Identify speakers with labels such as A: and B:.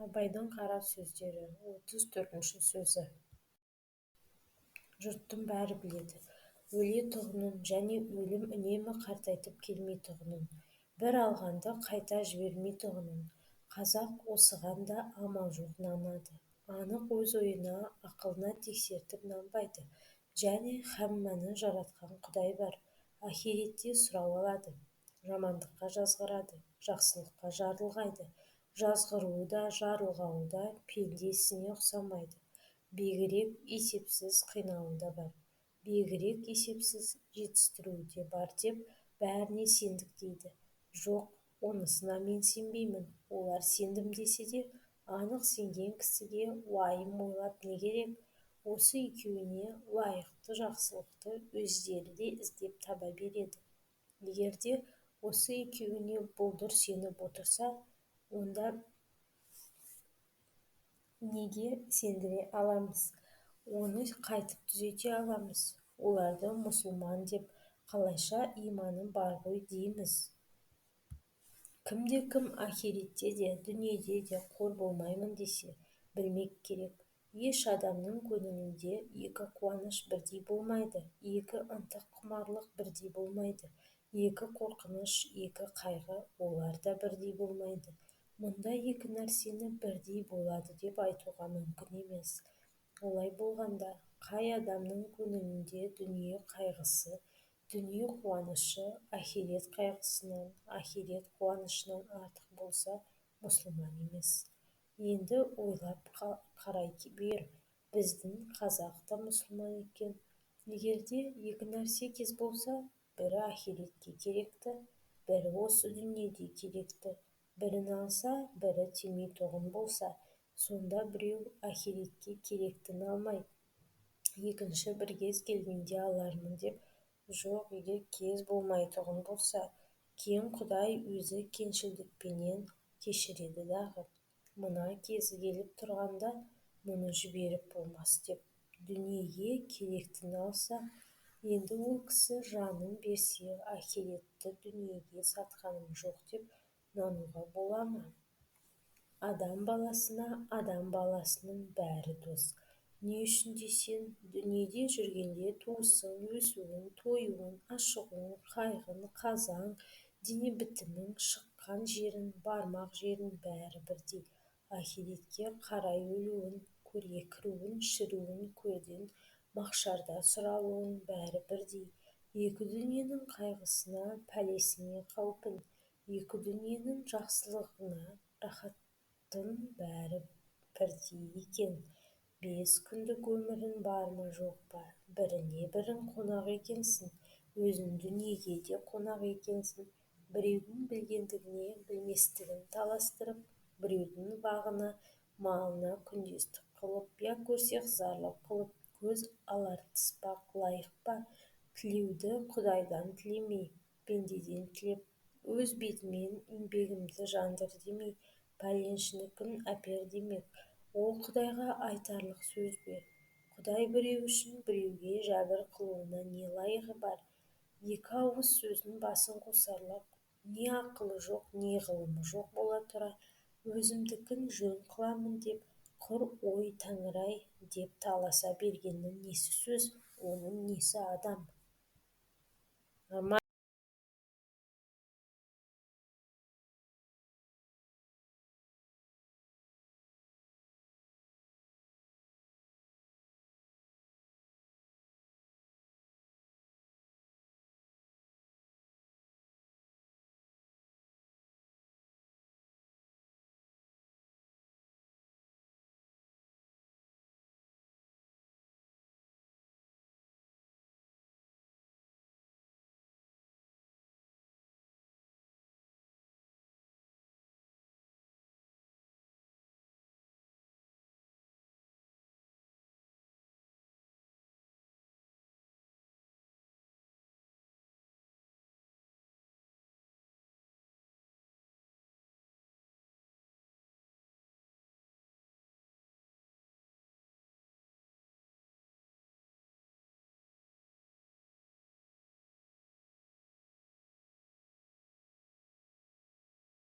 A: Абайдың қара сөздері 34-ші сөзі. Жұрттың бәрі біледі, өлетұғынын және өлім үнемі қартайтып келмейтұғынын, бір алғанды қайта жібермейтұғынын. Қазақ осыған да амал жоқ нанады. Анық өз ойына, ақылына тексертіп нанбайды. Және һәммәні жаратқан Құдай бар. Ахиретте сұрау алады. Жамандыққа жазғырады, жақсылыққа жарылғайды. Жазғыруы да, жарылғауы да пенде ісіне ұқсамайды. Бегірек есепсіз қинауы да бар. Бегірек есепсіз жетістіруі де бар деп бәріне сендік дейді. Жоқ, онысына мен сенбеймін. Олар сендім десе де, анық сенген кісіге уайым ойлап не керек? Осы екеуіне лайықты жақсылықты өздері де іздеп таба береді. Егерде осы екеуіне бұлдыр сеніп отырса, онда неге сендіре аламыз? Оны қайтып түзете аламыз. Оларды мұсылман деп қалайша иманы бар ғой дейміз. Кімде-кім ахиретте де, дүниеде де қор болмаймын десе, білмек керек. Еш адамның көңілінде екі қуаныш бірдей болмайды, екі ынтық құмарлық бірдей болмайды, екі қорқыныш, екі қайғы, олар да бірдей болмайды. Мұнда екі нәрсені бірдей болады деп айтуға мүмкін емес. Олай болғанда, қай адамның көңілінде дүние қайғысы, дүние қуанышы ахирет қайғысынан, ахирет қуанышынан артық болса, мұсылман емес. Енді ойлап қарай бер, біздің қазақ та мұсылман екен. Егерде екі нәрсе кез болса, бірі ахиретке керекті, бірі осы дүниеде керекті, бірін алса, бірі тимейтұғын болса, сонда біреу ахиретке керектіні алмай, екінші бір кез келгенде алармын деп, жоқ, егер кез болмайтұғын болса, кең Құдай өзі кеңшілдікпенен кешіреді дағы. Мына кезі келіп тұрғанда, мұны жіберіп болмас деп, дүниеге керектіні алса, енді ол кісі жанын берсе, ахиретті дүниеге сатқаным жоқ деп нануға бола ма? Адам баласына адам баласының бәрі дос. Не үшін десең, дүниеде жүргенде туысың, өсуің, тойуың, ашығуың, қайғың, қазаң, дене бітімің, шыққан жерің, бармақ жерің бәрі бірдей. Ахиретке қарай өлуің, көрге кіруің, шіруің, көрден махшарда сұралуың бәрі бірдей. Екі дүниенің қайғысына, пәлесіне, қаупін, екі дүниенің жақсылығына, рахатын бәрі бірдей екен. 5 күндік өмірің бар ма, жоқ па? Біріне бірің қонақ екенсің, өзің дүниеге де қонақ екенсің. Біреудің білгендігіне білместігін таластырып, біреудің бағына, малына күндестік қылып, я көрсек зарлық қылып, көз алартыспақ лайық па? Тілеуді Құдайдан тілемей, пендеден тілеп, өз бетімен еңбегімді жандыр демей, пәленшінікін әпер демек, ол Құдайға айтарлық сөз бе? Құдай біреу үшін біреуге жәбір қылуына не лайығы бар? Екі ауыз сөздің басын қосарлық, не ақылы жоқ, не ғылымы жоқ бола тұра, өзімдікін жөн қыламын деп, құр ой Тәңір-ай деп таласа бергеннің несі сөз, оның несі адам?